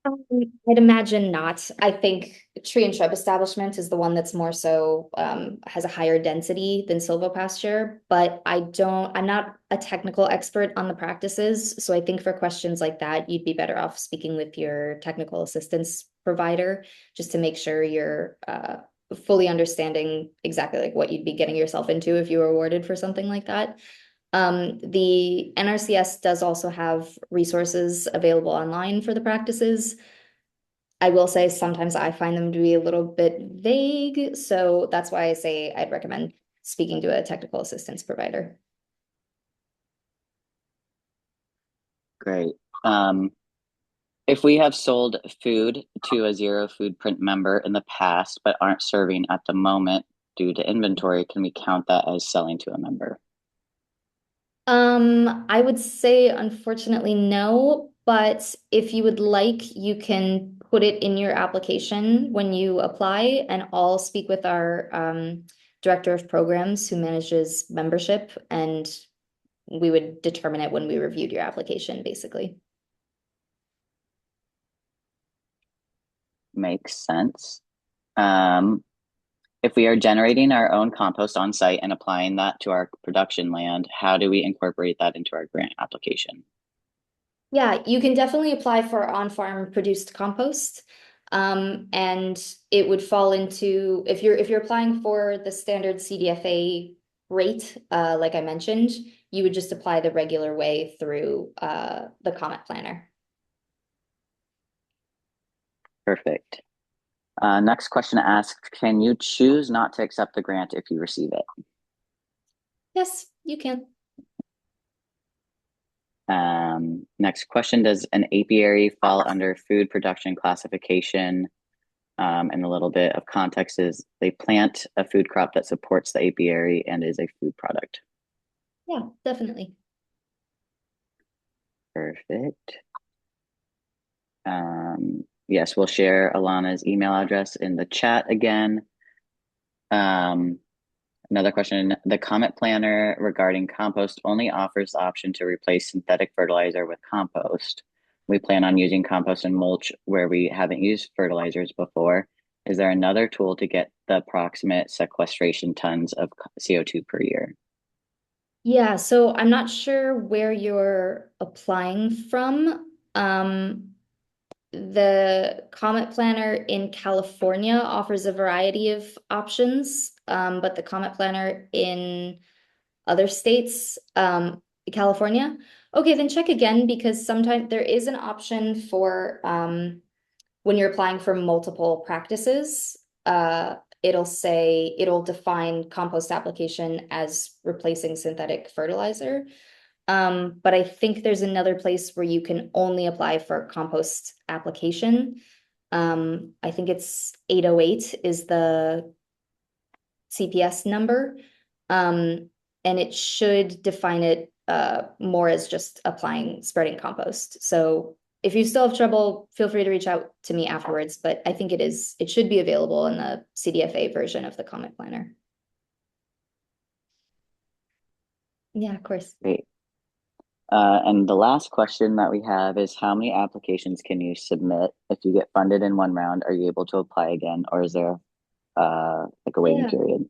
I'd imagine not. I think tree and shrub establishment is the one that's more so has a higher density than silvopasture, but I'm not a technical expert on the practices. So I think for questions like that, you'd be better off speaking with your technical assistance provider just to make sure you're fully understanding exactly like what you'd be getting yourself into if you were awarded for something like that. The NRCS does also have resources available online for the practices. I will say sometimes I find them to be a little bit vague, so that's why I say I'd recommend speaking to a technical assistance provider. Great. If we have sold food to a zero food print member in the past but aren't serving at the moment due to inventory, can we count that as selling to a member? I would say unfortunately no, but if you would like, you can put it in your application when you apply, and I'll speak with our director of programs who manages membership, and we would determine it when we reviewed your application, basically. Makes sense. If we are generating our own compost on site and applying that to our production land, how do we incorporate that into our grant application? Yeah, you can definitely apply for on-farm produced compost. And it would fall into if you're applying for the standard CDFA rate, like I mentioned, you would just apply the regular way through the Comet Planner. Perfect. Next question asks, can you choose not to accept the grant if you receive it? Yes, you can. Next question, does an apiary fall under food production classification? And a little bit of context is they plant a food crop that supports the apiary and is a food product. Yeah, definitely. Perfect. Yes, we'll share Alana's email address in the chat again. Another question, the Comet Planner regarding compost only offers the option to replace synthetic fertilizer with compost. We plan on using compost and mulch where we haven't used fertilizers before. Is there another tool to get the approximate sequestration tons of CO2 per year? Yeah, so I'm not sure where you're applying from. The Comet Planner in California offers a variety of options, but the Comet Planner in other states, California. Okay, then check again because sometimes there is an option for when you're applying for multiple practices. it'll define compost application as replacing synthetic fertilizer. But I think there's another place where you can only apply for compost application. I think it's 808 is the CPS number. And it should define it more as just spreading compost. So if you still have trouble, feel free to reach out to me afterwards, but I think it should be available in the CDFA version of the Comet Planner. Yeah, of course. Great. And the last question that we have is how many applications can you submit? If you get funded in one round, are you able to apply again, or is there like a waiting period?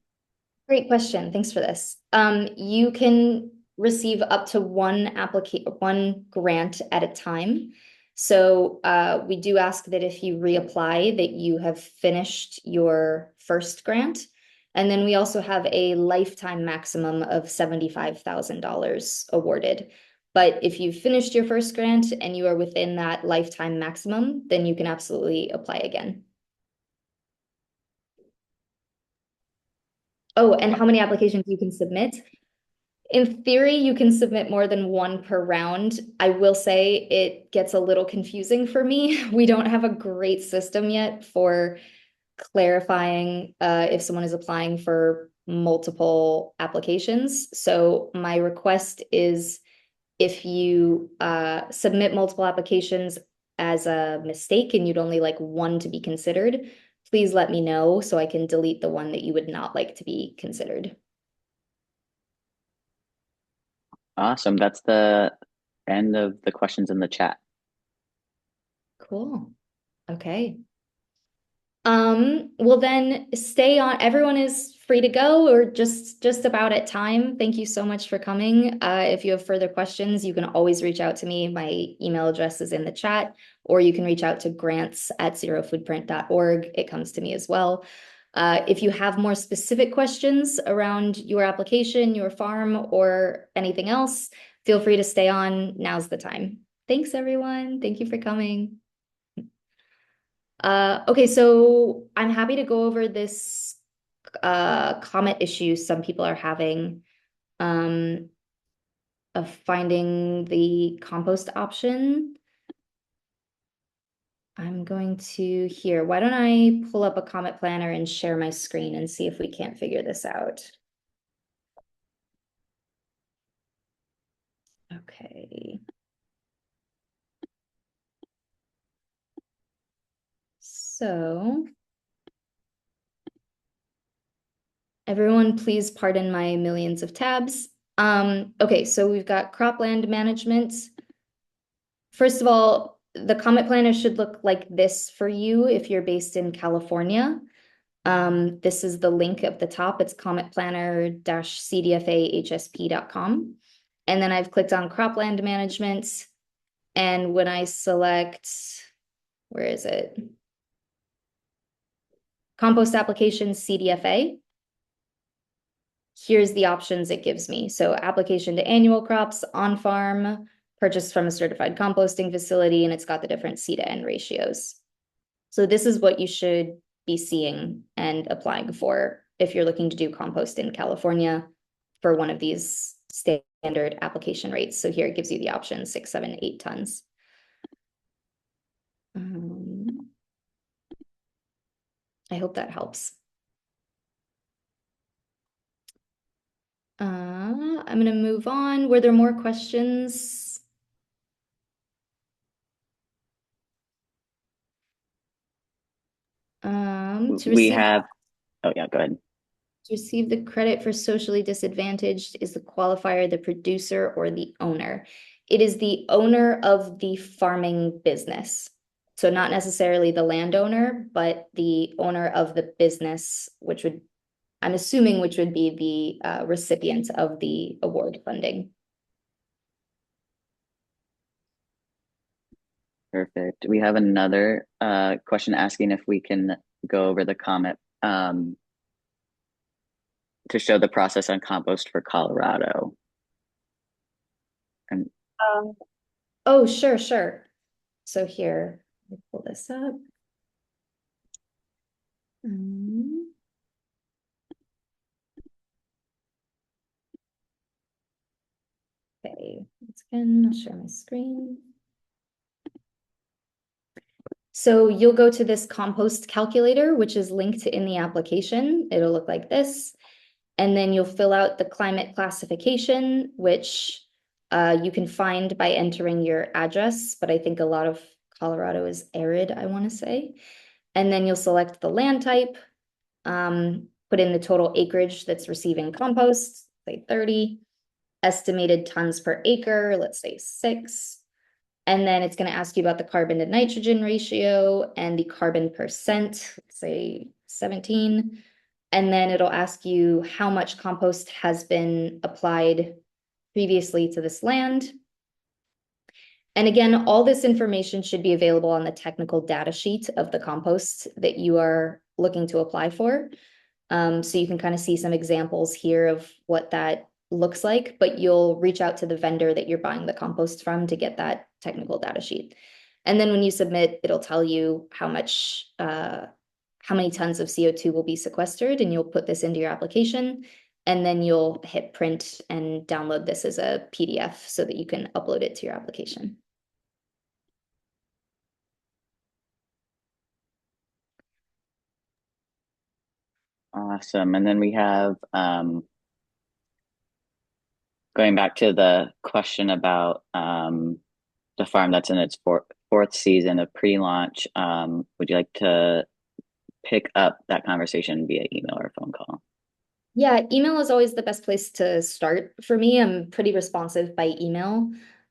Great question. Thanks for this. You can receive up to one grant at a time. So we do ask that if you reapply that you have finished your first grant. And then we also have a lifetime maximum of $75,000 awarded. But if you've finished your first grant and you are within that lifetime maximum, then you can absolutely apply again. Oh, and how many applications you can submit? In theory, you can submit more than one per round. I will say it gets a little confusing for me. We don't have a great system yet for clarifying if someone is applying for multiple applications. So my request is if you submit multiple applications as a mistake and you'd only like one to be considered, please let me know so I can delete the one that you would not like to be considered. Awesome. That's the end of the questions in the chat. Cool. Okay. Well then stay on. Everyone is free to go or just about at time. Thank you so much for coming. If you have further questions, you can always reach out to me. My email address is in the chat, or you can reach out to grants@zerofoodprint.org. It comes to me as well. If you have more specific questions around your application, your farm, or anything else, feel free to stay on. Now's the time. Thanks, everyone. Thank you for coming. Okay, so I'm happy to go over this comment issue some people are having of finding the compost option. I'm going to here. Why don't I pull up a Comet Planner and share my screen and see if we can't figure this out. Okay. So everyone, please pardon my millions of tabs. Okay, so we've got cropland management. First of all, the Comet Planner should look like this for you if you're based in California. This is the link at the top. It's cometplanner-cdfahsp.com. And then I've clicked on cropland management. And when I select, where is it? Compost application CDFA. Here's the options it gives me. So application to annual crops, on farm, purchased from a certified composting facility, and it's got the different C to N ratios. So this is what you should be seeing and applying for if you're looking to do compost in California for one of these standard application rates. So here it gives you the option 6, 7, 8 tons. I hope that helps. I'm going to move on. Were there more questions? We have, oh yeah, go ahead. To receive the credit for socially disadvantaged, is the qualifier the producer or the owner? It is the owner of the farming business. So not necessarily the landowner, but the owner of the business, which would, I'm assuming, which would be the recipient of the award funding. Perfect. We have another question asking if we can go over the comment to show the process on compost for Colorado. And oh, sure. So here, let me pull this up. Okay, once again, I'll share my screen. So you'll go to this compost calculator, which is linked in the application. It'll look like this. And then you'll fill out the climate classification, which you can find by entering your address, but I think a lot of Colorado is arid, I want to say. And then you'll select the land type, put in the total acreage that's receiving compost, say 30, estimated tons per acre, let's say 6. And then it's going to ask you about the carbon to nitrogen ratio and the carbon percent, let's say 17. And then it'll ask you how much compost has been applied previously to this land. And again, all this information should be available on the technical data sheet of the compost that you are looking to apply for. So you can kind of see some examples here of what that looks like, but you'll reach out to the vendor that you're buying the compost from to get that technical data sheet. And then when you submit, it'll tell you how many tons of CO2 will be sequestered, and you'll put this into your application, and then you'll hit print and download this as a PDF so that you can upload it to your application. Awesome. And then we have going back to the question about the farm that's in its fourth season of pre-launch. Would you like to pick up that conversation via email or phone call? Yeah, email is always the best place to start for me. I'm pretty responsive by email.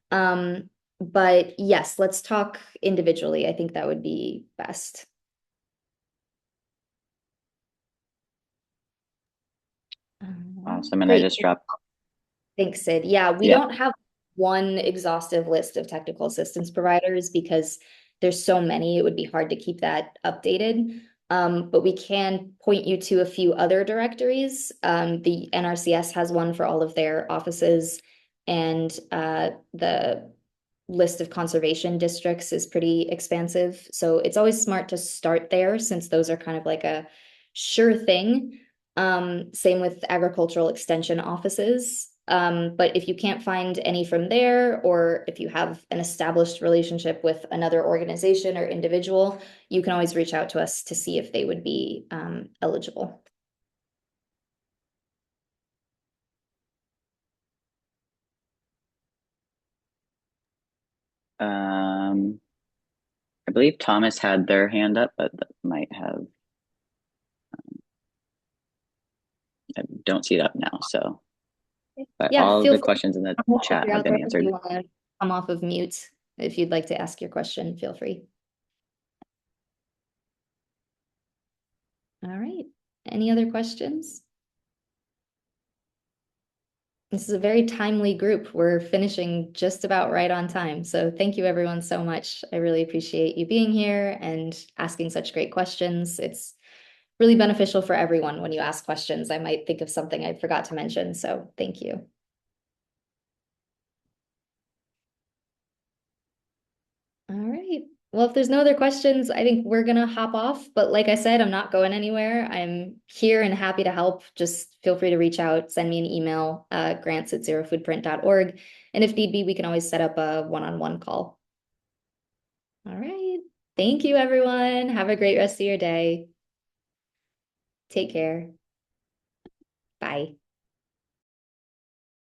But yes, let's talk individually. I think that would be best. Awesome. And I Great. just dropped. Thanks, Sid. Yeah, we don't have one exhaustive list of technical assistance providers because there's so many, it would be hard to keep that updated. But we can point you to a few other directories. The NRCS has one for all of their offices, and the list of conservation districts is pretty expansive. So it's always smart to start there since those are kind of like a sure thing. Same with agricultural extension offices. But if you can't find any from there, or if you have an established relationship with another organization or individual, you can always reach out to us to see if they would be eligible. I believe Thomas had their hand up, but that might have. I don't see it up now. So, but Yeah, all feel the free questions in the to chat have out been there if answered. you want to come off of mute. If you'd like to ask your question, feel free. All right. Any other questions? This is a very timely group. We're finishing just about right on time. So thank you everyone so much. I really appreciate you being here and asking such great questions. It's really beneficial for everyone when you ask questions. I might think of something I forgot to mention, so thank you. All right. Well, if there's no other questions, I think we're gonna hop off. But like I said, I'm not going anywhere. I'm here and happy to help. Just feel free to reach out, send me an email, grants@zerofoodprint.org. And if need be, we can always set up a one-on-one call. All right. Thank you, everyone. Have a great rest of your day. Take care. Bye.